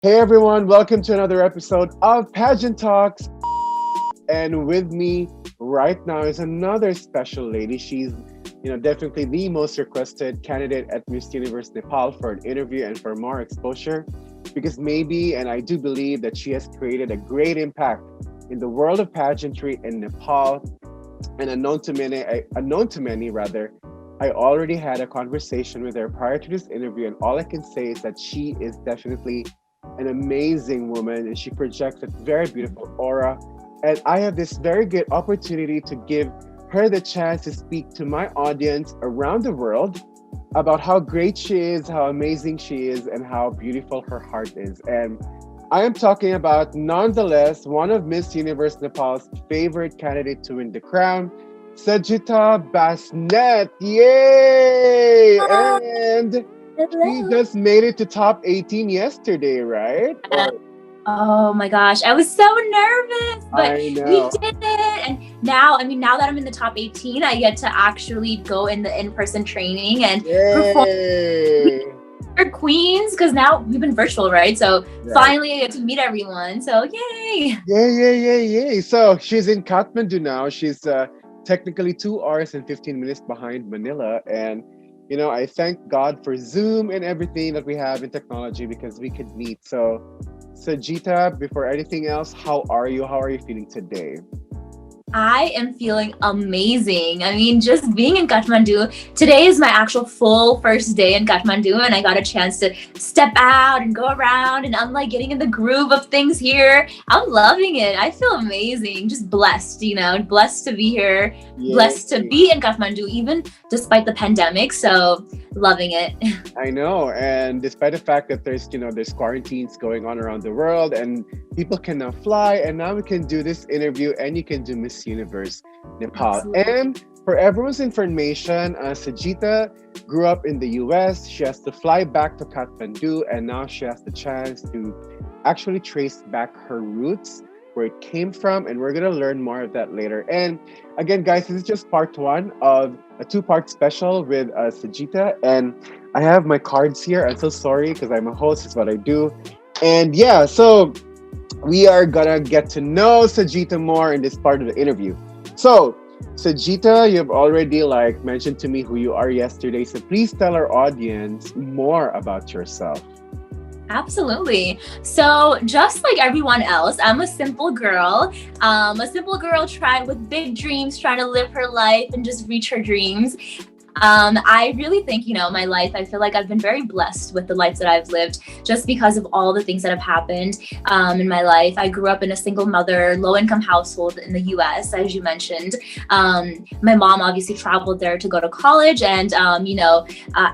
Hey everyone, welcome to another episode of Pageant Talks. And with me right now is another special lady. She's, definitely the most requested candidate at Miss Universe Nepal for an interview and for more exposure. Because maybe, and I do believe that she has created a great impact in the world of pageantry in Nepal. And unknown to many rather, I already had a conversation with her prior to this interview, and all I can say is that she is definitely an amazing woman and she projects a very beautiful aura. And I have this very good opportunity to give her the chance to speak to my audience around the world about how great she is, how amazing she is, and how beautiful her heart is. And I am talking about, nonetheless, one of Miss Universe Nepal's favorite candidate to win the crown, Sujita Basnet. Yay! And she Hello. just made it to top 18 yesterday, right? Oh my gosh, I was so nervous, but I we know. did it. And now that I'm in the top 18, I get to actually go in the in-person training and perform Yay! for Queens because now we've been virtual, right? So Right. finally I get to meet everyone. So yay! Yay, yay, yay, yay. So she's in Kathmandu now. She's technically 2 hours and 15 minutes behind Manila. And, I thank God for Zoom and everything that we have in technology because we could meet. So, Sajita, before anything else, how are you? How are you feeling today? I am feeling amazing. I mean, just being in Kathmandu, today is my actual full first day in Kathmandu, and I got a chance to step out and go around. And I'm like getting in the groove of things here. I'm loving it. I feel amazing. Just blessed, blessed to be here, Yay. blessed to be in Kathmandu, even despite the pandemic. So, loving it. I know, and despite the fact that there's quarantines going on around the world and people cannot fly, and now we can do this interview and you can do Miss Universe Nepal. Absolutely. And for everyone's information, Sajita grew up in the US. She has to fly back to Kathmandu, and now she has the chance to actually trace back her roots, where it came from, and we're gonna learn more of that later. And again, guys, this is just part one of a two-part special with Sajita, and I have my cards here. I'm so sorry because I'm a host. It's what I do. And yeah, so we are gonna get to know Sajita more in this part of the interview. So, Sajita, you've already mentioned to me who you are yesterday. So please tell our audience more about yourself. Absolutely. So, just like everyone else, I'm a simple girl trying with big dreams, trying to live her life and just reach her dreams. I really think, my life, I feel like I've been very blessed with the life that I've lived just because of all the things that have happened in my life. I grew up in a single mother, low income household in the US, as you mentioned. My mom obviously traveled there to go to college. And,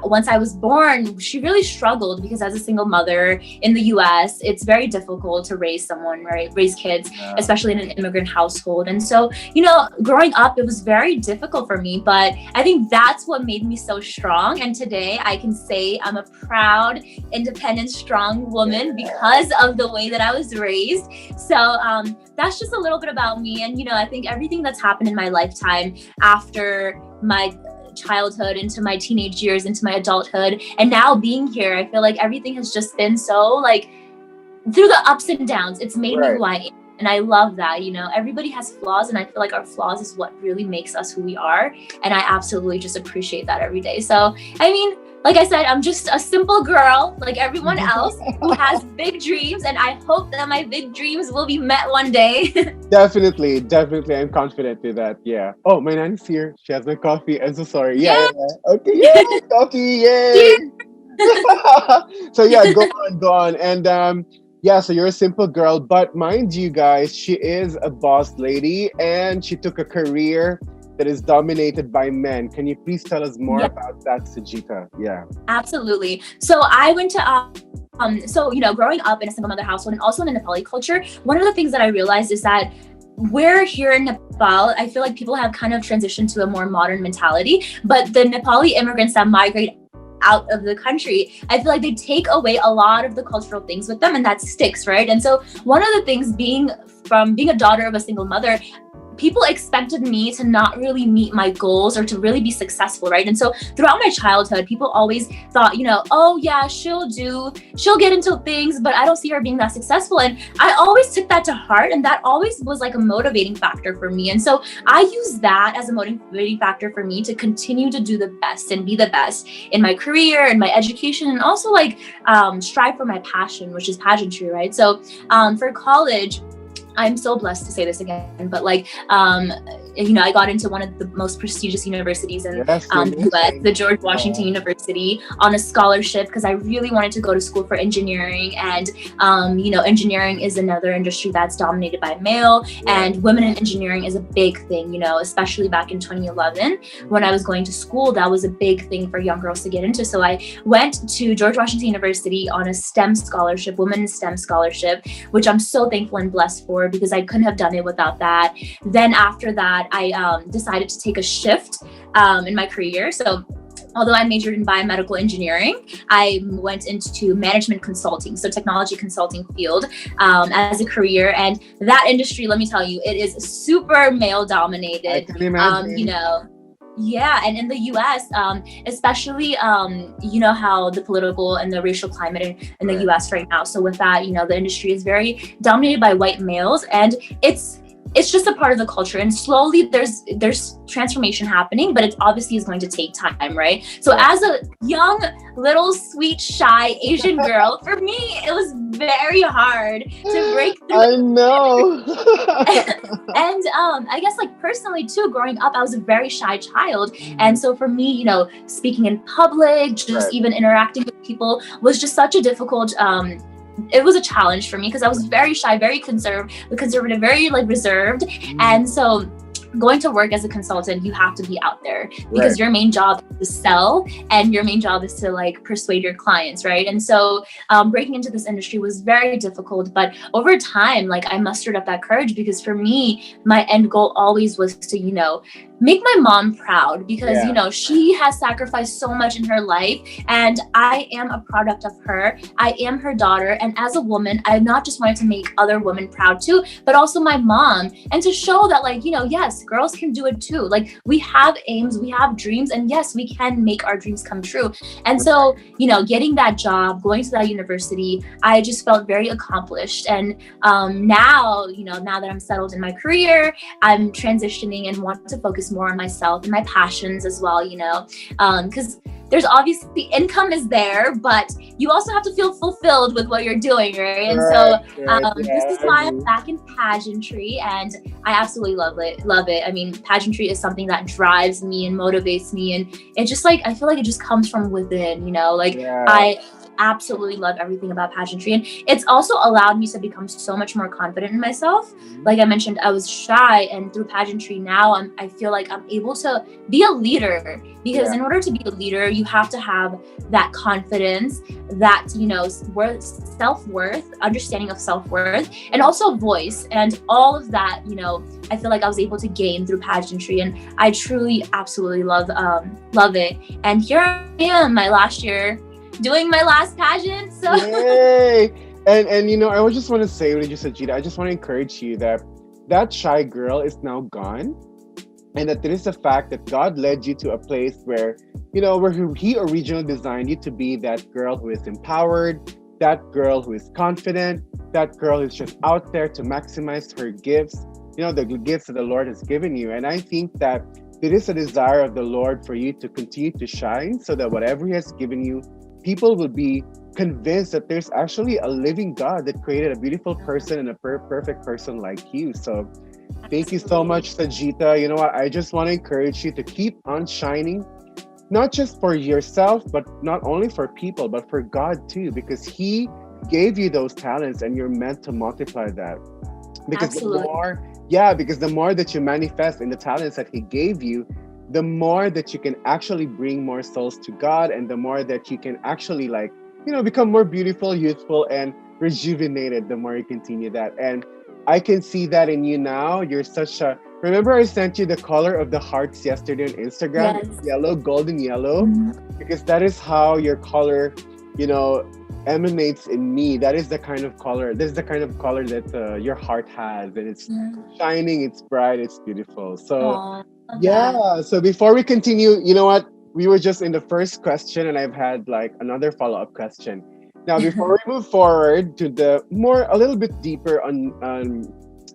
once I was born, she really struggled because as a single mother in the US, it's very difficult to raise someone, right? Raise kids, especially in an immigrant household. And so, growing up, it was very difficult for me, but I think that's what made me so strong. And today I can say I'm a proud, independent, strong woman because of the way that I was raised. So that's just a little bit about me. And, I think everything that's happened in my lifetime after my childhood into my teenage years, into my adulthood, and now being here, I feel like everything has just been so through the ups and downs, it's made me Right. who I am. And I love that, everybody has flaws, and I feel like our flaws is what really makes us who we are. And I absolutely just appreciate that every day. So, I mean, like I said, I'm just a simple girl like everyone else who has big dreams. And I hope that my big dreams will be met one day. Definitely, definitely. I'm confident with that. Yeah. Oh, my nanny's here. She has my coffee. I'm so sorry. Yeah, Yeah. yeah, yeah. Okay, yay, coffee, yay. Cheers. So yeah, go on, go on. And yeah, so you're a simple girl, but mind you guys, she is a boss lady and she took a career that is dominated by men. Can you please tell us more Yeah, about that, Sujita? Yeah. absolutely. So I went to growing up in a single mother household and also in the Nepali culture, one of the things that I realized is that we're here in Nepal, I feel like people have kind of transitioned to a more modern mentality, but the Nepali immigrants that migrate out of the country, I feel like they take away a lot of the cultural things with them, and that sticks, right? And so one of the things being a daughter of a single mother, people expected me to not really meet my goals or to really be successful, right? And so throughout my childhood, people always thought, oh yeah, she'll get into things, but I don't see her being that successful. And I always took that to heart, and that always was like a motivating factor for me. And so I use that as a motivating factor for me to continue to do the best and be the best in my career and my education, and also like strive for my passion, which is pageantry, right? So for college, I'm so blessed to say this again, but like, I got into one of the most prestigious universities in the US, the George Washington University, on a scholarship because I really wanted to go to school for engineering. And, engineering is another industry that's dominated by male, and women in engineering is a big thing, especially back in 2011 when I was going to school. That was a big thing for young girls to get into. So I went to George Washington University on a STEM scholarship, women's STEM scholarship, which I'm so thankful and blessed for, because I couldn't have done it without that. Then after that, I decided to take a shift in my career. So although I majored in biomedical engineering, I went into management consulting, so technology consulting field as a career. And that industry, let me tell you, it is super male dominated. I can imagine. Yeah, and in the US, especially, how the political and the racial climate in the US right now. So with that, the industry is very dominated by white males, and it's just a part of the culture. And slowly there's transformation happening, but it obviously is going to take time, right? So as a young, little, sweet, shy Asian girl, for me, it was very hard to break through. I know. And I guess like personally too, growing up, I was a very shy child. And so for me, speaking in public, just even interacting with people was just such a difficult, it was a challenge for me because I was very shy, very conservative, very like reserved. And so going to work as a consultant, you have to be out there because your main job is to sell, and your main job is to like persuade your clients, right? And so breaking into this industry was very difficult, but over time, like I mustered up that courage, because for me, my end goal always was to, make my mom proud, because she has sacrificed so much in her life, and I am a product of her. I am her daughter, and as a woman, I not just wanted to make other women proud too, but also my mom, and to show that like, yes, girls can do it too. Like we have aims, we have dreams, and yes, we can make our dreams come true. And so, getting that job, going to that university, I just felt very accomplished. And now that I'm settled in my career, I'm transitioning and want to focus more on myself and my passions as well, because there's obviously income is there, but you also have to feel fulfilled with what you're doing, right? And this is why I'm back in pageantry, and I absolutely love it. I mean, pageantry is something that drives me and motivates me, and it just like, I feel like it just comes from within, I absolutely love everything about pageantry. And it's also allowed me to become so much more confident in myself. Like I mentioned, I was shy, and through pageantry now I feel like I'm able to be a leader, because in order to be a leader, you have to have that confidence, that self-worth, understanding of self-worth, and also voice, and all of that, I feel like I was able to gain through pageantry, and I truly absolutely love it. And here I am, my last year, doing my last pageant. So yay! And I just want to say, when you said, Sujita, I just want to encourage you that shy girl is now gone, and that it is the fact that God led you to a place where He originally designed you to be that girl who is empowered, that girl who is confident, that girl who's just out there to maximize her gifts, the gifts that the Lord has given you. And I think that it is a desire of the Lord for you to continue to shine, so that whatever He has given you, people will be convinced that there's actually a living God that created a beautiful person and a perfect person like you. So thank you so much, Sujita. I just want to encourage you to keep on shining, not just for yourself, but not only for people, but for God too, because He gave you those talents and you're meant to multiply that. Because the more that you manifest in the talents that He gave you, the more that you can actually bring more souls to God, and the more that you can actually become more beautiful, youthful, and rejuvenated the more you continue that. And I can see that in you now. You're remember I sent you the color of the hearts yesterday on Instagram? Yes. Yellow, golden yellow, because that is how your color you know, emanates in me. That is the kind of color. This is the kind of color that your heart has, and it's shining, it's bright, it's beautiful. So Aw, love that. yeah. So before we continue, you know what? We were just in the first question, and I've had like another follow-up question. Now, before we move forward to the more a little bit deeper on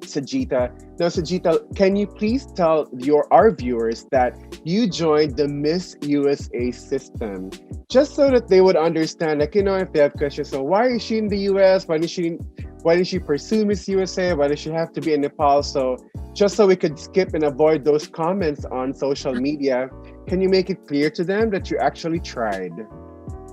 Sujita. Now, Sujita, can you please tell our viewers that you joined the Miss USA system, just so that they would understand, like, you know, if they have questions, so why is she in the US? Why didn't she pursue Miss USA? Why does she have to be in Nepal? So just so we could skip and avoid those comments on social media, can you make it clear to them that you actually tried?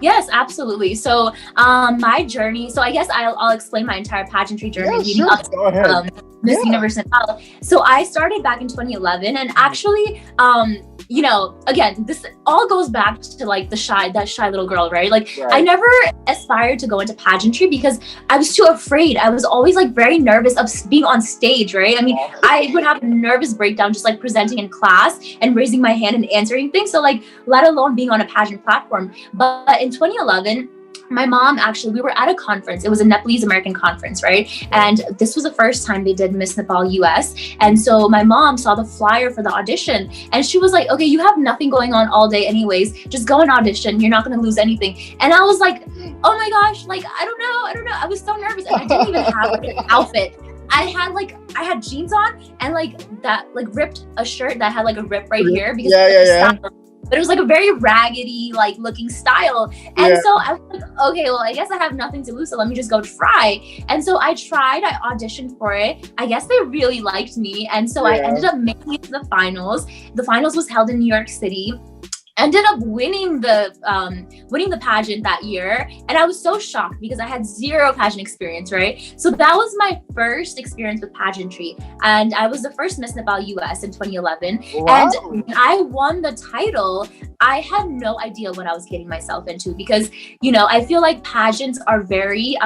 Yes, absolutely. So my journey, so I guess I'll explain my entire pageantry journey Yeah, leading sure. up Go ahead. to Miss Universe Nepal. So I started back in 2011, and actually, you know, again, this all goes back to like that shy little girl, right? Like Right. I never aspired to go into pageantry because I was too afraid. I was always like very nervous of being on stage, right? I mean, I would have a nervous breakdown just like presenting in class and raising my hand and answering things. So like, let alone being on a pageant platform. But in 2011, my mom, actually, we were at a conference. It was a Nepalese American conference, right? And this was the first time they did Miss Nepal US. And so my mom saw the flyer for the audition, and she was like, okay, you have nothing going on all day anyways. Just go and audition. You're not going to lose anything. And I was like, oh my gosh, like, I don't know. I was so nervous, and I didn't even have an outfit. I had jeans on and like that, like ripped a shirt that had like a rip right here because but it was like a very raggedy like looking style. And so I was like, okay, well, I guess I have nothing to lose, so let me just go try. And so I auditioned for it. I guess they really liked me. And so I ended up making it to the finals. The finals was held in New York City. Ended up winning the pageant that year, and I was so shocked because I had zero pageant experience, right? So that was my first experience with pageantry, and I was the first Miss Nepal US in 2011. Wow. And when I won the title, I had no idea what I was getting myself into because, you know, I feel like pageants are very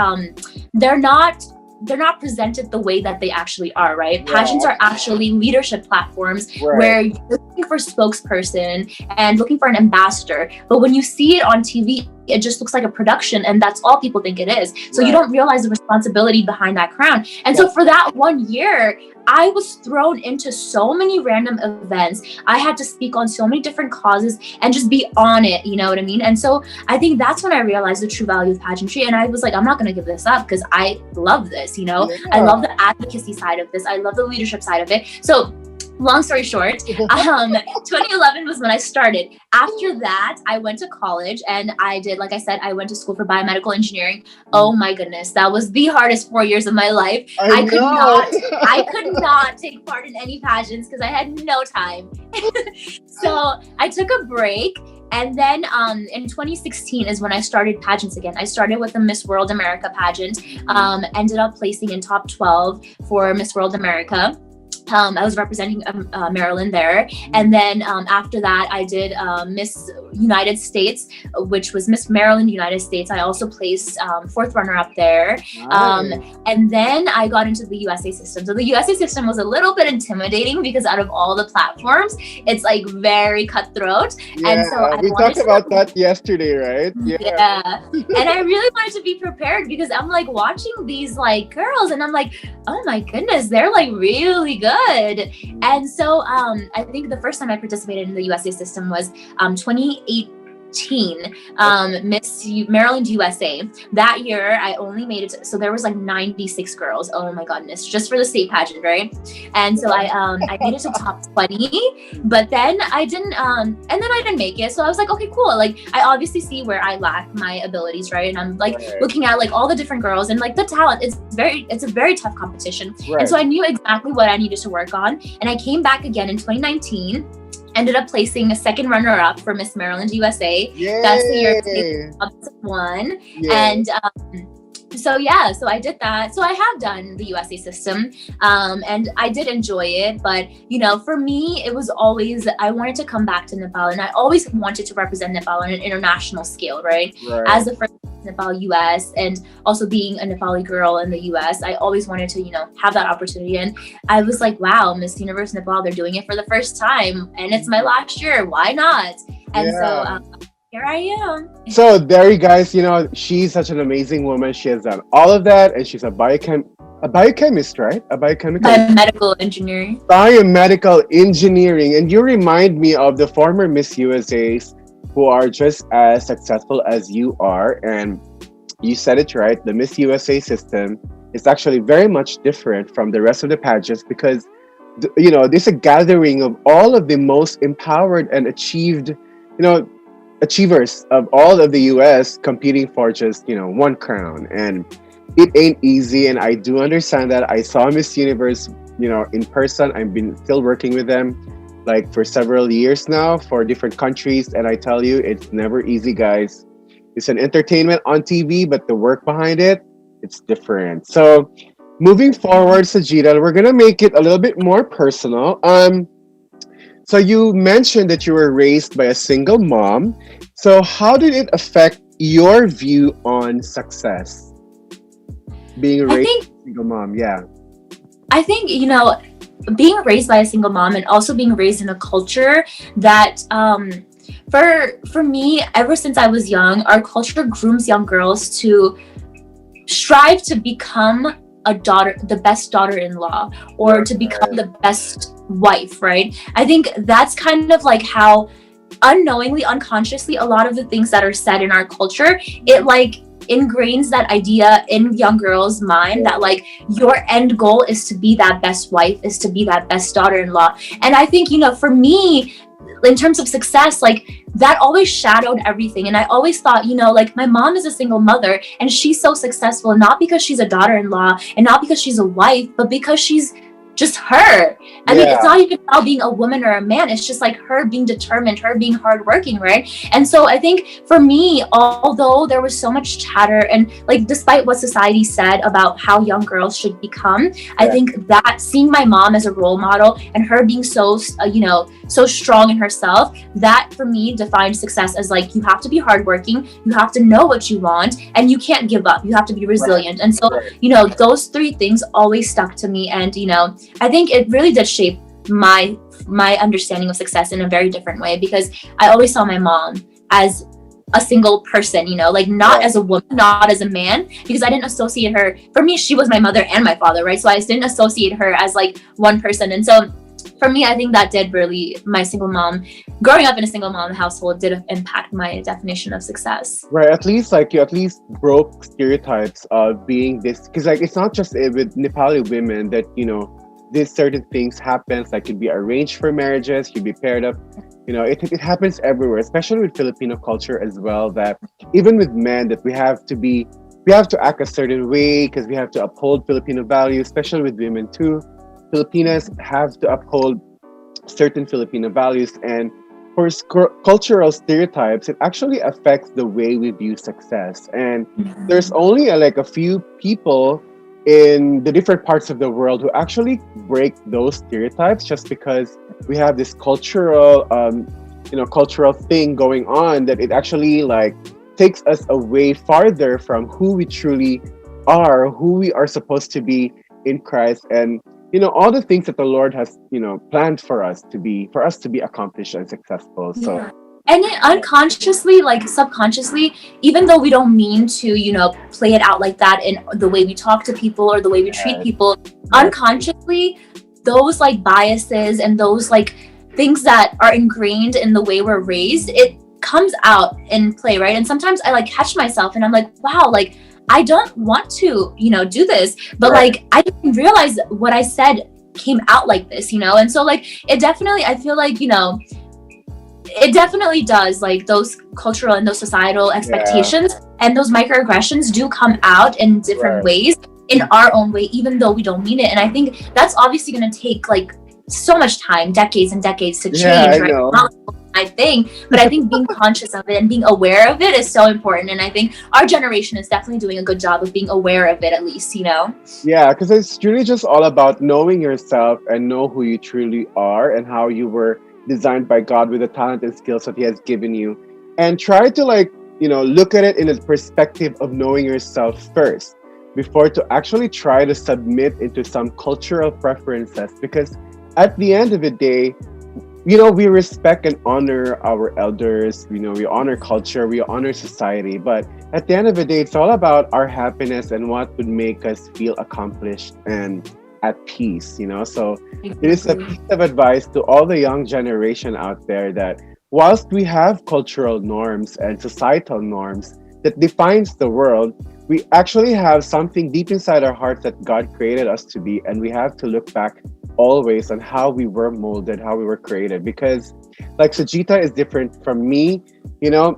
they're not presented the way that they actually are, right? Pageants are actually leadership platforms where you're looking for spokesperson and looking for an ambassador. But when you see it on TV, it just looks like a production, and that's all people think it is. So you don't realize the responsibility behind that crown. And so for that 1 year, I was thrown into so many random events. I had to speak on so many different causes and just be on it, you know what I mean? And so I think that's when I realized the true value of pageantry. And I was like, I'm not going to give this up because I love this, you know? I love the advocacy side of this. I love the leadership side of it. So long story short, 2011 was when I started. After that, I went to college and I did, like I said, I went to school for biomedical engineering. Oh my goodness, that was the hardest 4 years of my life. I could not take part in any pageants because I had no time. So I took a break. And then in 2016 is when I started pageants again. I started with the Miss World America pageant, ended up placing in top 12 for Miss World America. I was representing Maryland there. And then after that, I did Miss United States, which was Miss Maryland, United States. I also placed fourth runner-up there. And then I got into the USA system. So the USA system was a little bit intimidating because out of all the platforms, it's like very cutthroat. And so we talked about that yesterday, right? Yeah. And I really wanted to be prepared because I'm like watching these like girls and I'm like, oh my goodness, they're like really good. And so I think the first time I participated in the USA system was 2018. Miss Maryland USA. That year I only made it so there was like 96 girls. Oh my goodness, just for the state pageant, right? And so I made it to top 20, but then I didn't make it. So I was like, okay, cool. Like I obviously see where I lack my abilities, right? And I'm like looking at like all the different girls and like the talent. It's a very tough competition. And so I knew exactly what I needed to work on. And I came back again in 2019. Ended up placing a second runner-up for Miss Maryland USA. That's the year I won. And so I did that. So I have done the USA system and I did enjoy it. But, you know, for me, it was always, I wanted to come back to Nepal and I always wanted to represent Nepal on an international scale, right? As the first Nepal US and also being a Nepali girl in the US, I always wanted to, you know, have that opportunity. And I was like, wow, Miss Universe Nepal, they're doing it for the first time and it's my last year. Why not? And so Here I am. So there you guys, she's such an amazing woman. She has done all of that, and she's a biochemist, right? A biochemical Biomedical engineering. biomedical engineering. And you remind me of the former Miss USAs who are just as successful as you are. And you said it right. The Miss USA system is actually very much different from the rest of the pageants because, there's a gathering of all of the most empowered and achievers of all of the US competing for just, one crown. And it ain't easy. And I do understand that. I saw Miss Universe, in person. I've been still working with them like for several years now for different countries. And I tell you, it's never easy, guys. It's an entertainment on TV, but the work behind it, it's different. So moving forward, Sujita, we're gonna make it a little bit more personal. So you mentioned that you were raised by a single mom. So how did it affect your view on success? Being raised by a single mom, yeah. I think, being raised by a single mom and also being raised in a culture that for me, ever since I was young, our culture grooms young girls to strive to become the best daughter-in-law, or to become the best wife, right? I think that's kind of like how unknowingly, unconsciously, a lot of the things that are said in our culture, it like ingrains that idea in young girls' mind that like your end goal is to be that best wife, is to be that best daughter-in-law. And I think, for me, in terms of success, like that always shadowed everything. And I always thought, like my mom is a single mother and she's so successful, not because she's a daughter-in-law and not because she's a wife, but because she's just her. I mean, it's not even about being a woman or a man. It's just like her being determined, her being hardworking, right? And so I think for me, although there was so much chatter and like despite what society said about how young girls should become, I think that seeing my mom as a role model and her being so, so strong in herself, that for me defined success as like, you have to be hardworking, you have to know what you want, and you can't give up. You have to be resilient. And so, those three things always stuck to me. And, I think it really did shape my understanding of success in a very different way, because I always saw my mom as a single person, like not as a woman, not as a man, because I didn't associate her. For me, she was my mother and my father, right? So I didn't associate her as like one person. And so for me, I think that did really, growing up in a single mom household did impact my definition of success. Right, at least you at least broke stereotypes of being this, because like it's not just with Nepali women that, these certain things happens, like could be arranged for marriages, could be paired up. It happens everywhere, especially with Filipino culture as well, that even with men that we have to act a certain way because we have to uphold Filipino values, especially with women too. Filipinas have to uphold certain Filipino values, and for cultural stereotypes, it actually affects the way we view success. And there's only a few people in the different parts of the world who actually break those stereotypes, just because we have this cultural thing going on that it actually like takes us away farther from who we truly are, who we are supposed to be in Christ, and all the things that the Lord has planned for us to be accomplished and successful. So and then unconsciously, like subconsciously, even though we don't mean to, play it out like that in the way we talk to people or the way we treat people, unconsciously, those like biases and those like things that are ingrained in the way we're raised, it comes out in play, right? And sometimes I like catch myself and I'm like, wow, like I don't want to, do this, but like I didn't realize what I said came out like this, and so like it definitely, I feel like, it definitely does, like those cultural and those societal expectations and those microaggressions do come out in different ways in our own way, even though we don't mean it. And I think that's obviously going to take like so much time, decades and decades to change, right? Not my thing, but I think being conscious of it and being aware of it is so important. And I think our generation is definitely doing a good job of being aware of it, at least, Yeah, because it's really just all about knowing yourself and know who you truly are and how you were designed by God with the talent and skills that He has given you. And try to look at it in a perspective of knowing yourself first before to actually try to submit into some cultural preferences. Because at the end of the day, we respect and honor our elders, we honor culture, we honor society, but at the end of the day, it's all about our happiness and what would make us feel accomplished and at peace. So it is a Exactly. piece of advice to all the young generation out there that whilst we have cultural norms and societal norms that defines the world, we actually have something deep inside our hearts that God created us to be, and we have to look back always on how we were molded, how we were created. Because, like, Sujita is different from me, you know,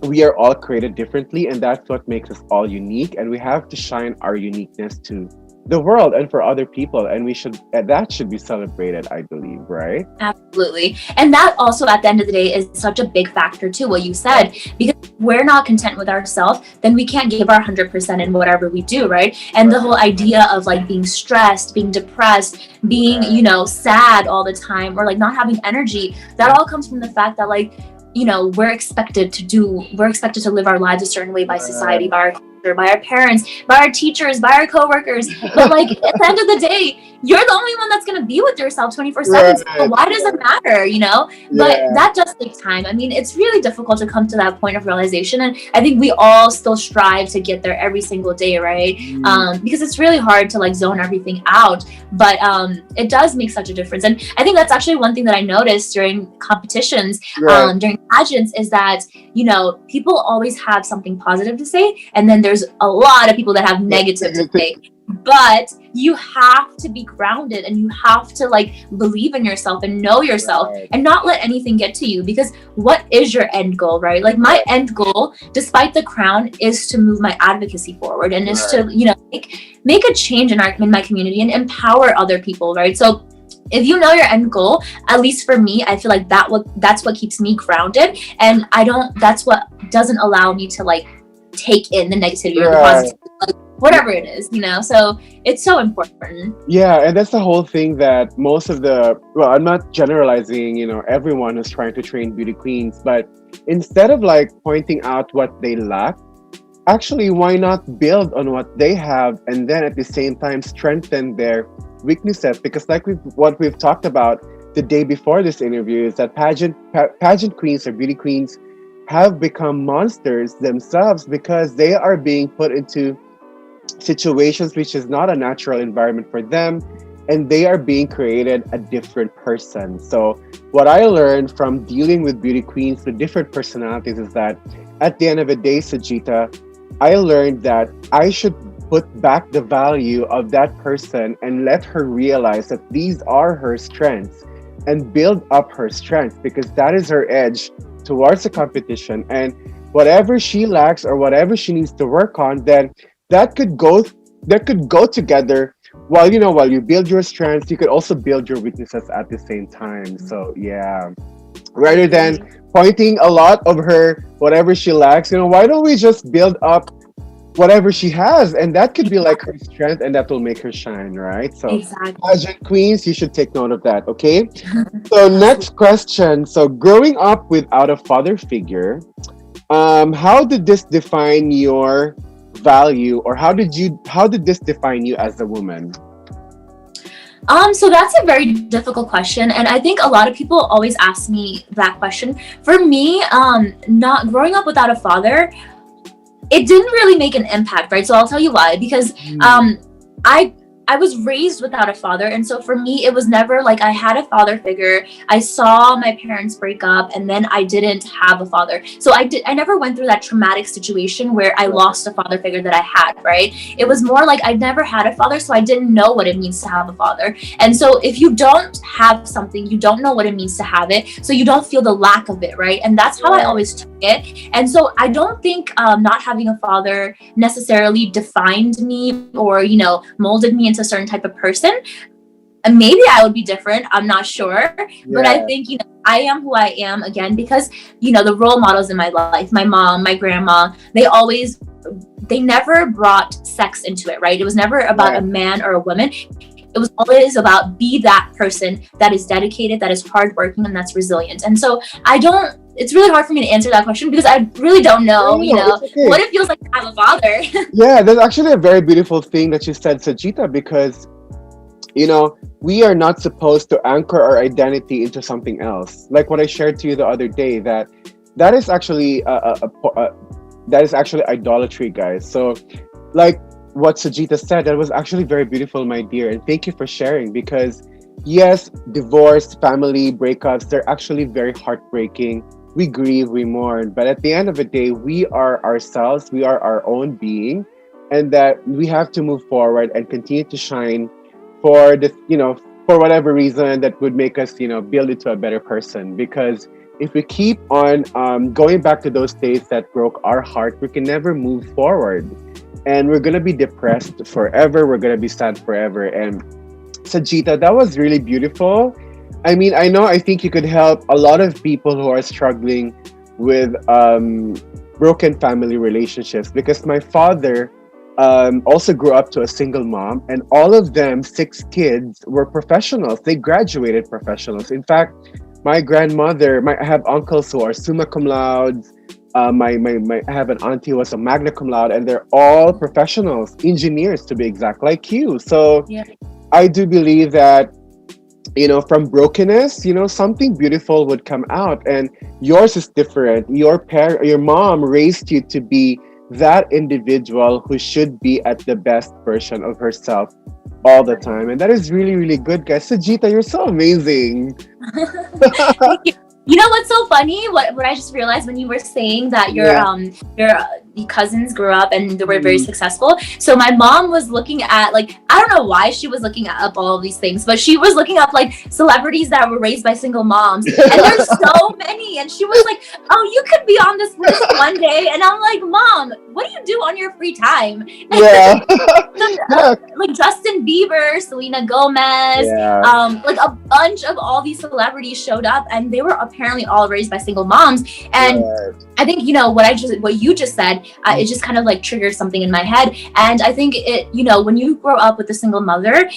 we are all created differently, and that's what makes us all unique. And we have to shine our uniqueness to the world and for other people, and that should be celebrated, I believe, right? Absolutely. And that also, at the end of the day, is such a big factor too, what you said, because if we're not content with ourselves, then we can't give our 100% in whatever we do, right? And the whole idea of like being stressed, being depressed, being, sad all the time, or like not having energy, that all comes from the fact that like, we're expected to live our lives a certain way by society, by our culture, by our parents, by our teachers, by our coworkers. But like at the end of the day, you're the only one that's going to be with yourself 24/7. So Right. why does it matter? But Yeah. that does take time. I mean, it's really difficult to come to that point of realization. And I think we all still strive to get there every single day, right? Because it's really hard to like zone everything out. But it does make such a difference. And I think that's actually one thing that I noticed during competitions, Right. during pageants, is that, people always have something positive to say. And then there's a lot of people that have negative to say. But you have to be grounded, and you have to like believe in yourself and know yourself, Right. and not let anything get to you. Because what is your end goal, right? Like my end goal, despite the crown, is to move my advocacy forward, and is to make a change in my community and empower other people, right? So if you know your end goal, at least for me, I feel like that's what keeps me grounded, and that's what doesn't allow me to like take in the negativity or the Right. positivity, like, whatever it is. So it's so important. Yeah, and that's the whole thing that I'm not generalizing, everyone who's trying to train beauty queens, but instead of like pointing out what they lack, actually, why not build on what they have and then at the same time strengthen their weaknesses? Because like what we've talked about the day before this interview is that pageant queens or beauty queens have become monsters themselves because they are being put into situations which is not a natural environment for them, and they are being created a different person. So what I learned from dealing with beauty queens with different personalities is that at the end of the day, Sajita, I learned that I should put back the value of that person and let her realize that these are her strengths and build up her strengths, because that is her edge towards the competition. And whatever she lacks or whatever she needs to work on, then that could go together. While you build your strengths, you could also build your weaknesses at the same time. So yeah, rather than pointing a lot of her whatever she lacks, why don't we just build up whatever she has, and that could be like her strength, and that will make her shine, right? So Exactly. pageant queens, you should take note of that. Okay. So next question. So growing up without a father figure, how did this define your value, or how did this define you as a woman? So that's a very difficult question, and I think a lot of people always ask me that question. For me, not growing up without a father, it didn't really make an impact, right? So I'll tell you why. Because I was raised without a father, and so for me, it was never like I had a father figure. I saw my parents break up, and then I didn't have a father. So I never went through that traumatic situation where I lost a father figure that I had, right? It was more like I never had a father, so I didn't know what it means to have a father. And so if you don't have something, you don't know what it means to have it, so you don't feel the lack of it, right? And that's how I always took it. And so I don't think not having a father necessarily defined me or molded me into a certain type of person. And maybe I would be different, I'm not sure. But I think I am who I am, again, because the role models in my life, my mom, my grandma, they never brought sex into it, right? It was never about a man or a woman. It was always about be that person that is dedicated, that is hardworking, and that's resilient. And so it's really hard for me to answer that question because I really don't know, It's okay. what it feels like to have a father. Yeah, that's actually a very beautiful thing that you said, Sajita, because we are not supposed to anchor our identity into something else. Like what I shared to you the other day, that is actually that is actually idolatry, guys. So, like what Sujita said, that was actually very beautiful, my dear, and thank you for sharing. Because yes, divorce, family breakups, they're actually very heartbreaking. We grieve, we mourn, but at the end of the day, we are ourselves. We are our own being, and that we have to move forward and continue to shine for this, for whatever reason that would make us, build into a better person. Because if we keep on going back to those days that broke our heart, we can never move forward. And we're going to be depressed forever. We're going to be sad forever. And Sajita, that was really beautiful. I mean, I think you could help a lot of people who are struggling with broken family relationships, because my father also grew up to a single mom, and all of them, 6 kids, were professionals. They graduated professionals. In fact, my grandmother, I have uncles who are summa cum laude. I have an auntie who was a magna cum laude, and they're all professionals, engineers to be exact, like you. So Yeah. I do believe that, from brokenness, something beautiful would come out. And yours is different. Your mom raised you to be that individual who should be at the best version of herself all the time. And that is really, really good, guys. Sajita, you're so amazing. Thank you. You know what's so funny? What I just realized when you were saying that your cousins grew up and they were very successful. So my mom was looking at, like, I don't know why she was looking up all of these things, but she was looking up like celebrities that were raised by single moms, and there's so many. And she was like, "Oh, you could be on this list one day." And I'm like, "Mom, what do you do on your free time?" Yeah. Like Justin Bieber, Selena Gomez, Yeah. like a bunch of all these celebrities showed up, and they were apparently all raised by single moms. And Right. I think what you just said, it just kind of like triggered something in my head. And I think when you grow up with a single mother,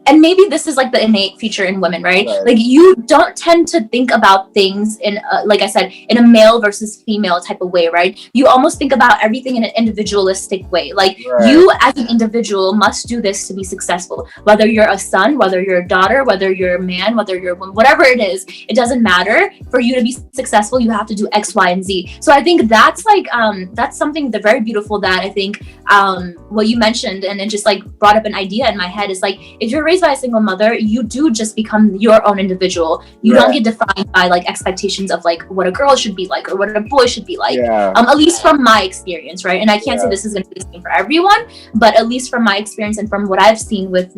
and maybe this is like the innate feature in women, right? Like you don't tend to think about things in, like I said, in a male versus female type of way, right? You almost think about everything in an individualistic way. Like you as an individual must do this to be successful. Whether you're a son, whether you're a daughter, whether you're a man, whether you're a woman, whatever it is, it doesn't matter. For you to be successful, you have to do X, Y, and Z. So I think that's like, that's something that very beautiful that I think what you mentioned, and it just like brought up an idea in my head, is like, if you're raised by a single mother, you do just become your own individual. You don't get defined by like expectations of like what a girl should be like or what a boy should be like. At least from my experience, right? And I can't say this is going to be the same for everyone, but at least from my experience and from what I've seen with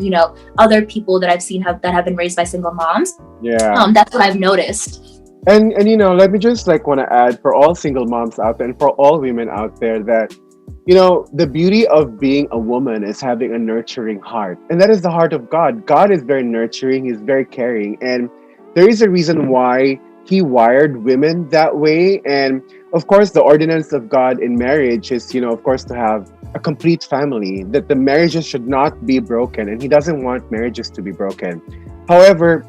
other people that I've seen that have been raised by single moms. That's what I've noticed. And let me just like want to add, for all single moms out there and for all women out there, that the beauty of being a woman is having a nurturing heart. And that is the heart of God. God is very nurturing. He's very caring. And there is a reason why he wired women that way. And of course, the ordinance of God in marriage is, of course, to have a complete family, that the marriages should not be broken. And he doesn't want marriages to be broken. However,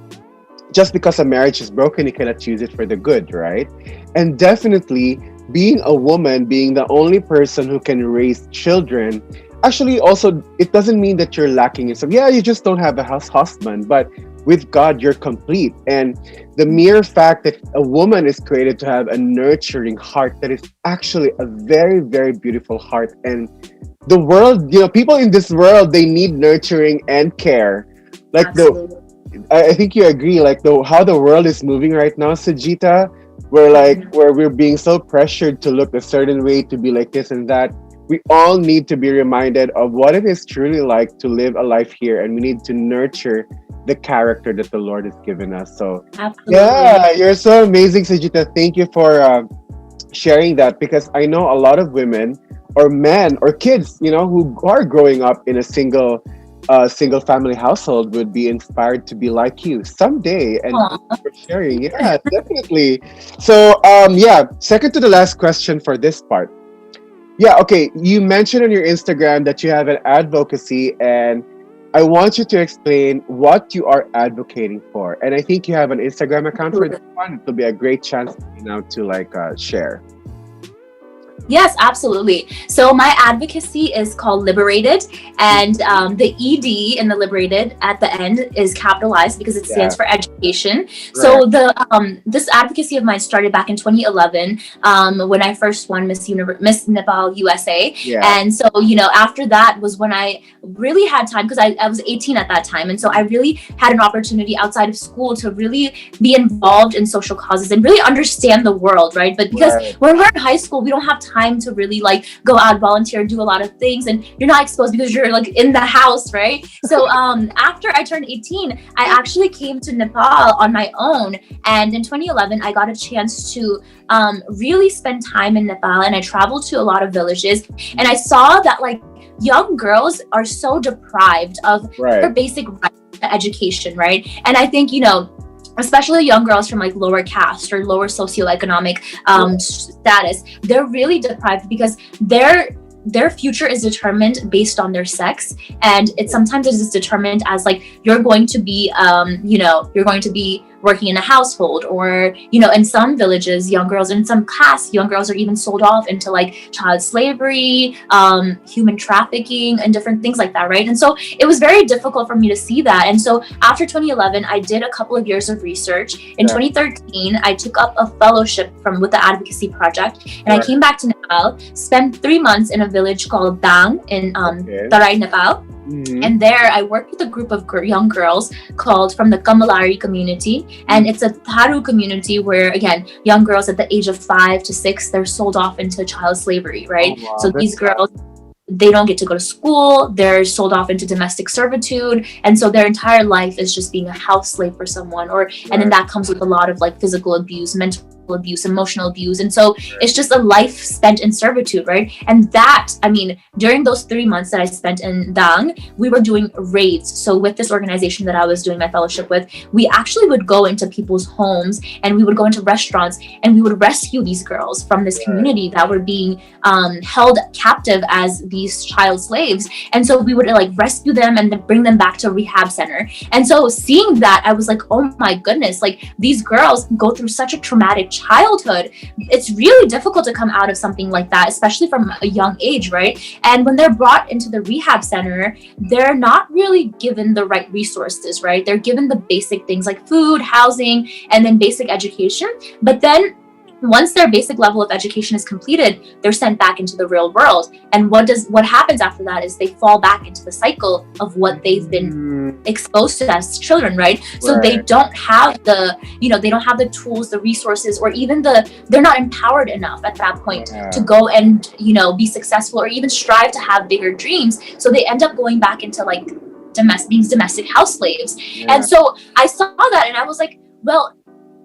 just because a marriage is broken, you cannot choose it for the good, right? And definitely, being a woman, being the only person who can raise children, actually also, it doesn't mean that you're lacking in some. Yeah, you just don't have a husband, but with God, you're complete. And the mere fact that a woman is created to have a nurturing heart, that is actually a very, very beautiful heart. And the world, people in this world, they need nurturing and care. Like I think you agree, like how the world is moving right now, Sajita, where we're being so pressured to look a certain way, to be like this and that. We all need to be reminded of what it is truly like to live a life here, and we need to nurture the character that the Lord has given us. So yeah, you're so amazing, Sajita. Thank you for sharing that, because I know a lot of women or men or kids, who are growing up in a single family household would be inspired to be like you someday. And thank you for sharing. Yeah, definitely. So second to the last question for this part. Yeah, okay. You mentioned on your Instagram that you have an advocacy, and I want you to explain what you are advocating for. And I think you have an Instagram account for this one. It'll be a great chance for you now to share. Yes, absolutely. So my advocacy is called Liberated, and the ED in the Liberated at the end is capitalized because it stands Yeah. for education. Right. So the this advocacy of mine started back in 2011 when I first won Miss Nepal USA, Yeah. and so after that was when I really had time because I was 18 at that time, and so I really had an opportunity outside of school to really be involved in social causes and really understand the world, right? But because Right. when we're in high school, we don't have time to really like go out, volunteer, do a lot of things, and you're not exposed because you're like in the house, right? So after I turned 18, I actually came to Nepal on my own, and in 2011 I got a chance to really spend time in Nepal, and I traveled to a lot of villages, and I saw that like young girls are so deprived of their Right. basic right to education, right? And I think especially young girls from like lower caste or lower socioeconomic status, they're really deprived because their future is determined based on their sex, and it sometimes is determined as like you're going to be you're going to be working in a household, or in some villages young girls, in some castes young girls are even sold off into like child slavery, human trafficking, and different things like that, right? And so it was very difficult for me to see that, and so after 2011 I did a couple of years of research. In 2013 I took up a fellowship with the Advocacy Project, and I came back to Nepal, spent 3 months in a village called Dang in Tarai, Nepal. And there I worked with a group of young girls called from the Kamalari community, and it's a Tharu community where again young girls at the age of 5 to 6 they're sold off into child slavery, right? Oh, wow. So these girls, they don't get to go to school, they're sold off into domestic servitude, and so their entire life is just being a house slave for someone, and then that comes with a lot of like physical abuse, mental abuse, emotional abuse, and so it's just a life spent in servitude, right? And that, I mean, during those 3 months that I spent in Dang, we were doing raids. So with this organization that I was doing my fellowship with, we actually would go into people's homes, and we would go into restaurants, and we would rescue these girls from this community that were being held captive as these child slaves. And so we would like rescue them and then bring them back to a rehab center. And so seeing that, I was like, oh my goodness, like these girls go through such a traumatic childhood. It's really difficult to come out of something like that, especially from a young age, right? And when they're brought into the rehab center, they're not really given the right resources, right? They're given the basic things like food, housing, and then basic education. But then once their basic level of education is completed, they're sent back into the real world. And what happens after that is they fall back into the cycle of what they've been exposed to as children, right? So they don't have the, they don't have the tools, the resources, or even they're not empowered enough at that point to go and, be successful or even strive to have bigger dreams. So they end up going back into like domestic house slaves. And so I saw that and I was like, well,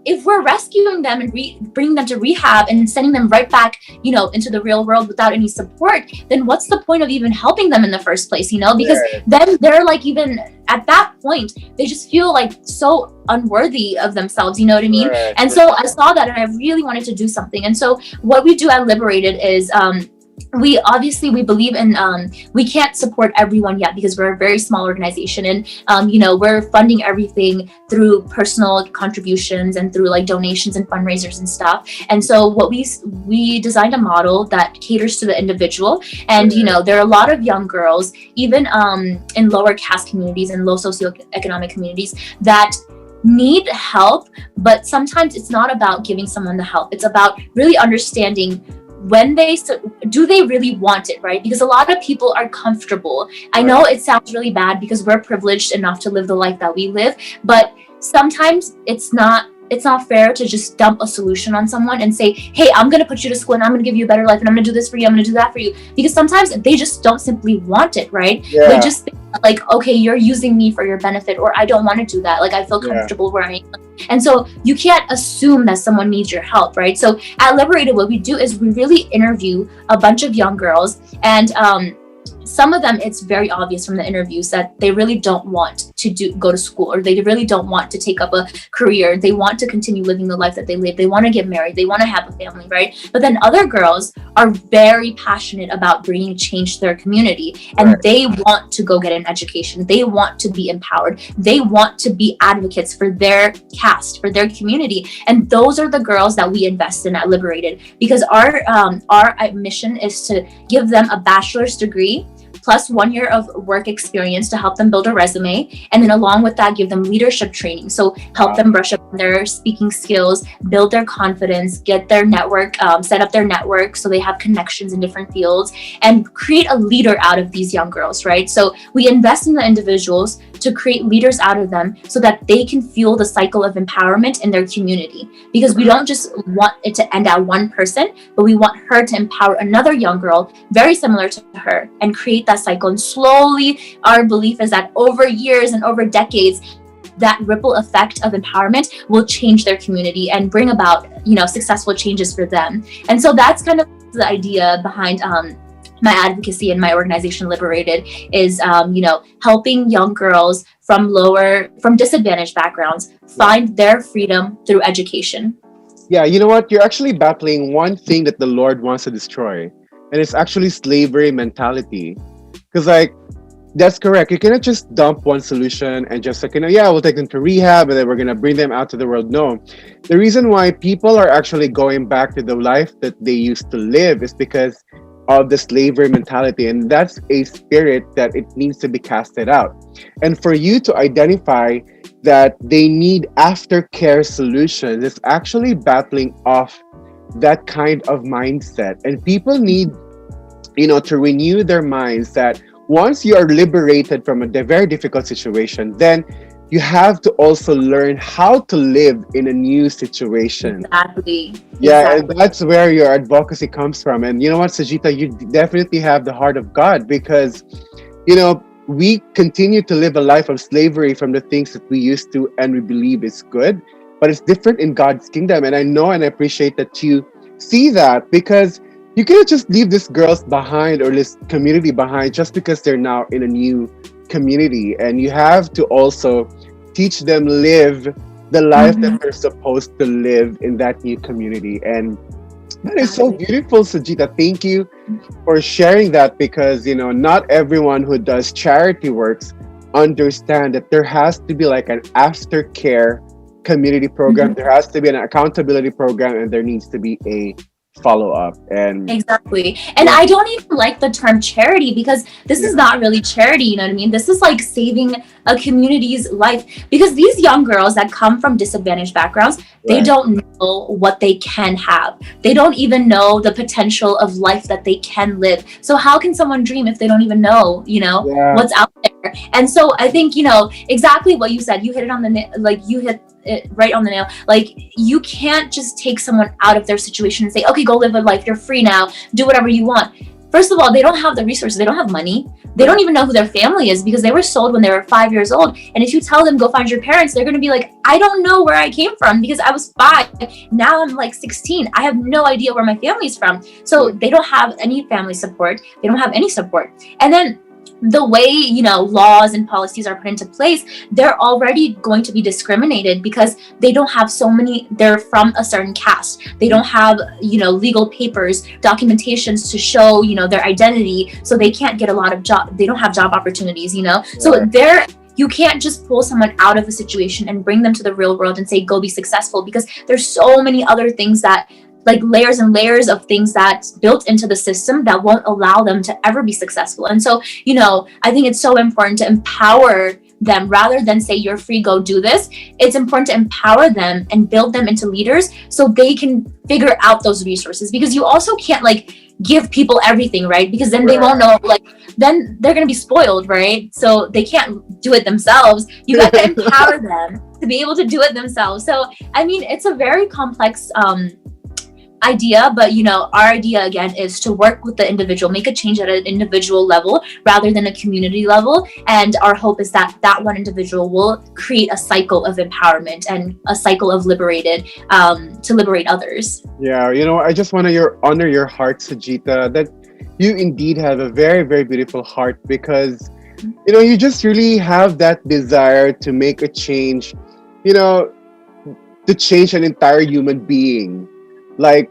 if we're rescuing them and bringing them to rehab and sending them right back, into the real world without any support, then what's the point of even helping them in the first place, because then they're like, even at that point, they just feel like so unworthy of themselves, you know what I mean? And so I saw that and I really wanted to do something. And so what we do at Liberated is, we believe in we can't support everyone yet because we're a very small organization, and we're funding everything through personal contributions and through like donations and fundraisers and stuff. And so what we designed a model that caters to the individual, and there are a lot of young girls even in lower caste communities and low socioeconomic communities that need help, but sometimes it's not about giving someone the help. It's about really understanding do they really want it, right? Because a lot of people are comfortable. I know it sounds really bad because we're privileged enough to live the life that we live, but sometimes it's not fair to just dump a solution on someone and say, hey, I'm going to put you to school and I'm going to give you a better life and I'm going to do this for you, I'm going to do that for you. Because sometimes they just don't simply want it, right? They just think like, okay, you're using me for your benefit, or I don't want to do that. Like, I feel comfortable where I am. And so you can't assume that someone needs your help, right? So at Liberated, what we do is we really interview a bunch of young girls, and some of them, it's very obvious from the interviews that they really don't want to go to school, or they really don't want to take up a career. They want to continue living the life that they live. They want to get married. They want to have a family, right? But then other girls are very passionate about bringing change to their community, and Right. they want to go get an education. They want to be empowered. They want to be advocates for their caste, for their community. And those are the girls that we invest in at Liberated, because our mission is to give them a bachelor's degree plus 1 year of work experience to help them build a resume. And then along with that, give them leadership training. So help them brush up on their speaking skills, build their confidence, get their network, set up their network so they have connections in different fields, and create a leader out of these young girls, right? So we invest in the individuals to create leaders out of them so that they can fuel the cycle of empowerment in their community. Because we don't just want it to end at one person, but we want her to empower another young girl very similar to her and create that cycle. And slowly, our belief is that over years and over decades, that ripple effect of empowerment will change their community and bring about, successful changes for them. And so that's kind of the idea behind my advocacy and my organization Liberated is, helping young girls from disadvantaged backgrounds find their freedom through education. Yeah, you know what? You're actually battling one thing that the Lord wants to destroy, and it's actually slavery mentality. Because, that's correct. You cannot just dump one solution and just we'll take them to rehab and then we're going to bring them out to the world. No. The reason why people are actually going back to the life that they used to live is because of the slavery mentality. And that's a spirit that it needs to be casted out. And for you to identify that they need aftercare solutions, it's actually battling off that kind of mindset. And people need to renew their minds that once you are liberated from a very difficult situation, then you have to also learn how to live in a new situation. Exactly. Yeah, and that's where your advocacy comes from. And you know what, Sujita, you definitely have the heart of God because, we continue to live a life of slavery from the things that we used to and we believe is good, but it's different in God's kingdom. And I know and I appreciate that you see that because you cannot just leave these girls behind or this community behind just because they're now in a new community. And you have to also teach them live the life that they're supposed to live in that new community. And that is so beautiful, Sujita. Thank you for sharing that because, not everyone who does charity works understand that there has to be like an aftercare community program. There has to be an accountability program and there needs to be a follow-up. And exactly. And I don't even like the term charity because this is not really charity, you know what I mean? This is like saving a community's life because these young girls that come from disadvantaged backgrounds, they don't know what they can have. They don't even know the potential of life that they can live. So how can someone dream if they don't even know, what's out there? And so I think, exactly what you said, you hit it on the you hit it right on the nail. Like you can't just take someone out of their situation and say, okay, go live a life. You're free now. Do whatever you want. First of all, they don't have the resources. They don't have money. They don't even know who their family is because they were sold when they were 5 years old. And if you tell them, go find your parents, they're going to be like, I don't know where I came from because I was 5. Now I'm like 16. I have no idea where my family's from. So they don't have any family support. They don't have any support. And then the way, laws and policies are put into place, they're already going to be discriminated because they don't have they're from a certain caste. They don't have, legal papers, documentations to show, their identity. So they can't get a lot of they don't have job opportunities, So you can't just pull someone out of a situation and bring them to the real world and say, go be successful because there's so many other things that like layers and layers of things that's built into the system that won't allow them to ever be successful. And so, I think it's so important to empower them rather than say, you're free, go do this. It's important to empower them and build them into leaders so they can figure out those resources because you also can't give people everything, right? Because then they won't know, then they're going to be spoiled, right? So they can't do it themselves. You got to empower them to be able to do it themselves. So, it's a very complex, idea, but our idea again is to work with the individual, make a change at an individual level rather than a community level, and our hope is that one individual will create a cycle of empowerment and a cycle of liberated to liberate others. I just want to honor your heart, Sujita, that you indeed have a very, very beautiful heart because you just really have that desire to make a change, you know, to change an entire human being. Like,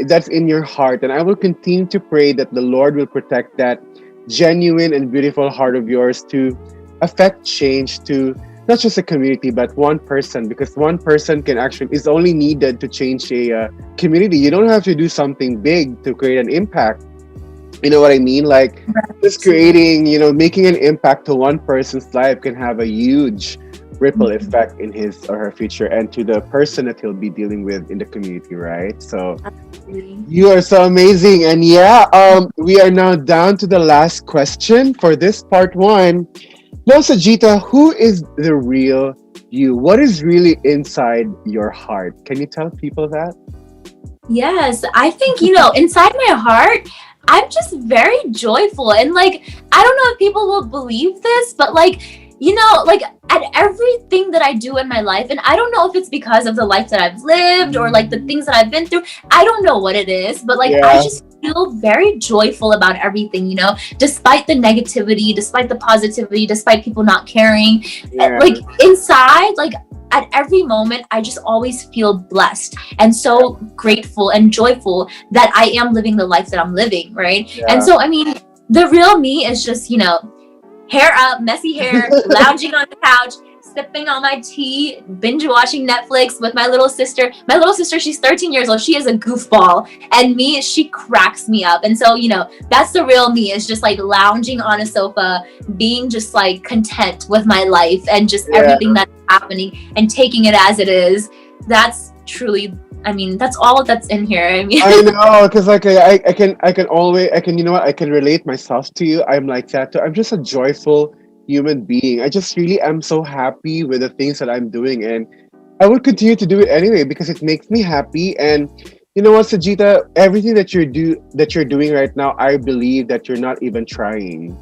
that's in your heart. And I will continue to pray that the Lord will protect that genuine and beautiful heart of yours to affect change to not just a community, but one person, because one person can actually is only needed to change a community. You don't have to do something big to create an impact. You know what I mean? Like just creating, making an impact to one person's life can have a huge ripple effect in his or her future and to the person that he'll be dealing with in the community, right? So you are so amazing. And we are now down to the last question for this part one. Now, Sujita, who is the real you? What is really inside your heart? Can you tell people that? Yes, I think, inside my heart, I'm just very joyful. And like, I don't know if people will believe this, but like, like at everything that I do in my life, and I don't know if it's because of the life that I've lived or like the things that I've been through. I don't know what it is, but like, I just feel very joyful about everything, despite the negativity, despite the positivity, despite people not caring. Like inside, like at every moment, I just always feel blessed and so grateful and joyful that I am living the life that I'm living, right? Yeah. And so, I mean, the real me is just, hair up, messy hair, lounging on the couch, sipping on my tea, binge watching Netflix with my little sister. My little sister, she's 13 years old. She is a goofball. And me, she cracks me up. And so, that's the real me, is just like lounging on a sofa, being just like content with my life and just everything that's happening and taking it as it is. That's truly, that's all that's in here. I know, because like I can I can relate myself to you. I'm like that too. I'm just a joyful human being. I just really am so happy with the things that I'm doing, and I will continue to do it anyway because it makes me happy. And you know what, Sujita, everything that you're doing right now, I believe that you're not even trying,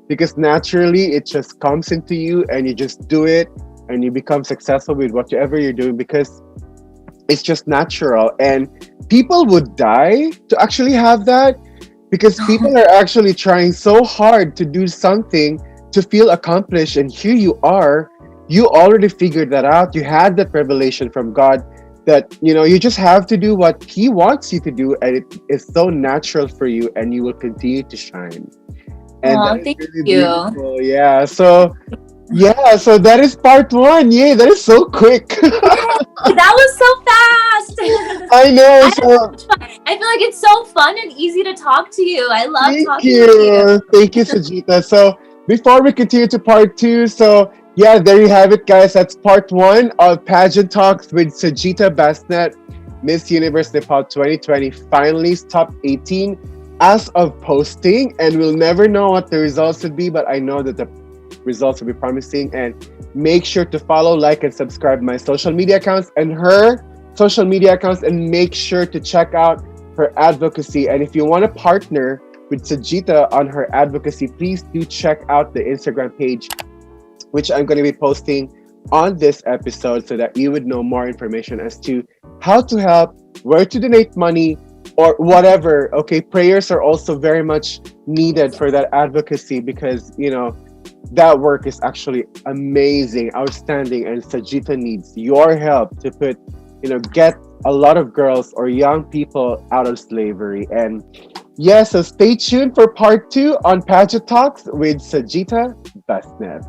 because naturally it just comes into you and you just do it and you become successful with whatever you're doing because it's just natural. And people would die to actually have that, because people are actually trying so hard to do something to feel accomplished. And here you are, you already figured that out. You had that revelation from God that, you just have to do what He wants you to do. And it is so natural for you, and you will continue to shine. And thank really you. Beautiful. Yeah. So that is part one. Yay, that is so quick. That was so fast. I know. I feel like it's so fun and easy to talk to you. I love talking to you. Thank you, Sujita. So before we continue to part two, there you have it, guys. That's part one of Pageant Talks with Sujita Basnet, Miss Universe Nepal 2020 Finalist Top 18 as of posting. And we'll never know what the results would be, but I know that the results will be promising. And make sure to follow, like, and subscribe my social media accounts and her social media accounts, and make sure to check out her advocacy. And if you want to partner with Sujita on her advocacy, please do check out the Instagram page, which I'm going to be posting on this episode, so that you would know more information as to how to help, where to donate money, or whatever. Okay, prayers are also very much needed for that advocacy, because that work is actually amazing, outstanding, and Sujita needs your help to get a lot of girls or young people out of slavery. And so stay tuned for part two on Pageant Talks with Sujita Basnet.